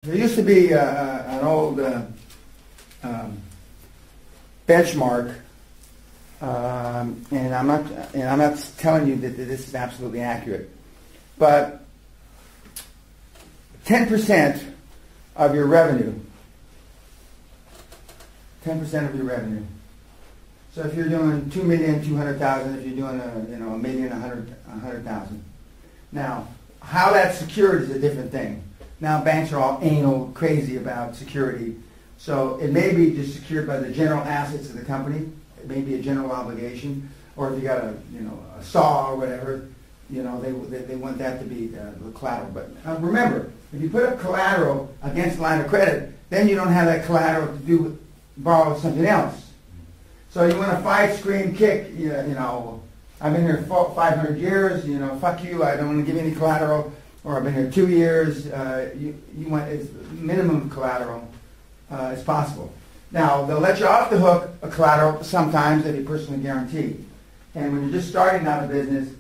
There used to be an old benchmark, and I'm not telling you that this is absolutely accurate, but 10% of your revenue, 10% of your revenue. So if you're doing 2,200,000, if you're doing a million, 100,000. Now, how that's secured is a different thing. Now banks are all anal crazy about security. So it may be just secured by the general assets of the company. It may be a general obligation. Or if you got a saw or whatever, they want that to be the collateral. But remember, if you put up collateral against a line of credit, then you don't have that collateral to borrow something else. So you want to fight, scream, kick, I've been here 500 years, fuck you, I don't want to give you any collateral. Or I've been here 2 years, you want as minimum collateral as possible. Now, they'll let you off the hook a collateral sometimes if you personally guarantee. And when you're just starting out a business,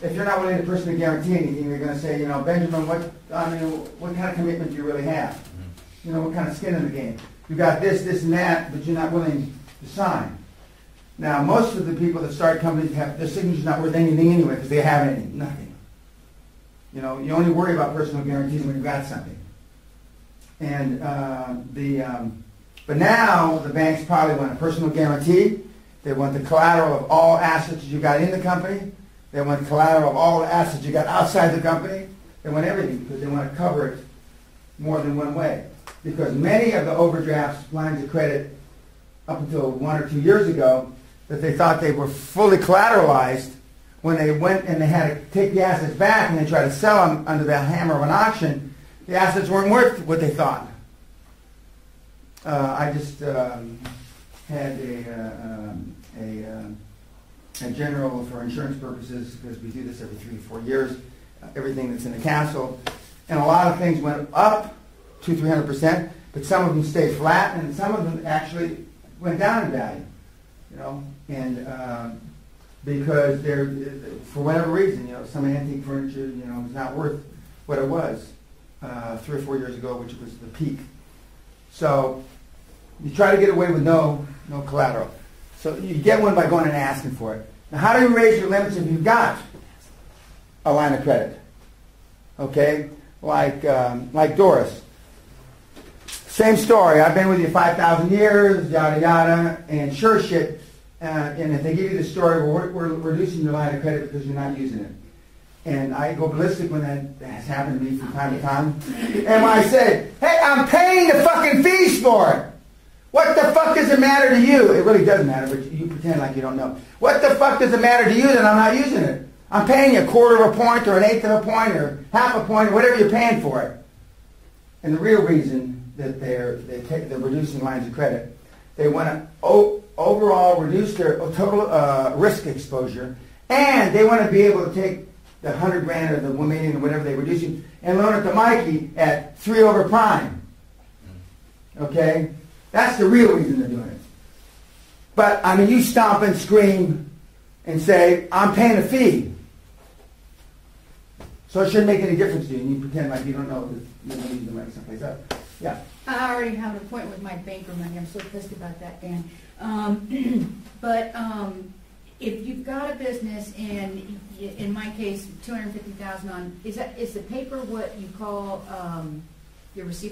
if you're not willing to personally guarantee anything, you're going to say, Benjamin, what kind of commitment do you really have? What kind of skin in the game? You got this, this, and that, but you're not willing to sign. Now, most of the people that start companies have their signature's not worth anything anyway because they have anything, nothing. You only worry about personal guarantees when you've got something. And but now the banks probably want a personal guarantee. They want the collateral of all assets you got in the company. They want collateral of all the assets you got outside the company. They want everything because they want to cover it more than one way. Because many of the overdrafts, lines of credit, up until 1 or 2 years ago, that they thought they were fully collateralized. When they went and they had to take the assets back and they tried to sell them under the hammer of an auction, the assets weren't worth what they thought. I just had a general for insurance purposes, because we do this every 3 to 4 years, everything that's in the castle, and a lot of things went up 200-300%, but some of them stayed flat, and some of them actually went down in value. Because they're, for whatever reason, some antique furniture, is not worth what it was 3 or 4 years ago, which was the peak. So you try to get away with no collateral. So you get one by going and asking for it. Now, how do you raise your limits if you've got a line of credit? Okay, like Doris. Same story. I've been with you 5,000 years, yada yada, and sure shit. And if they give you the story, well, we're reducing your line of credit because you're not using it. And I go ballistic when that has happened to me from time to time. And when I say, hey, I'm paying the fucking fees for it. What the fuck does it matter to you? It really doesn't matter, but you pretend like you don't know. What the fuck does it matter to you that I'm not using it? I'm paying you 1/4 of a point or 1/8 of a point or half a point or whatever you're paying for it. And the real reason that they're reducing lines of credit, they want to overall reduce their total risk exposure, and they want to be able to take the 100 grand or the 1 million or whatever they're reducing and loan it to Mikey at 3 over prime. Okay? That's the real reason they're doing it. But, you stomp and scream and say, I'm paying a fee. So it shouldn't make any difference to you, and you pretend like you don't know that you're going to use the money someplace else. Yeah. I already have an appointment with my banker money. I'm so pissed about that, Dan. But if you've got a business, and in my case, $250,000 on, is the paper what you call your receipt?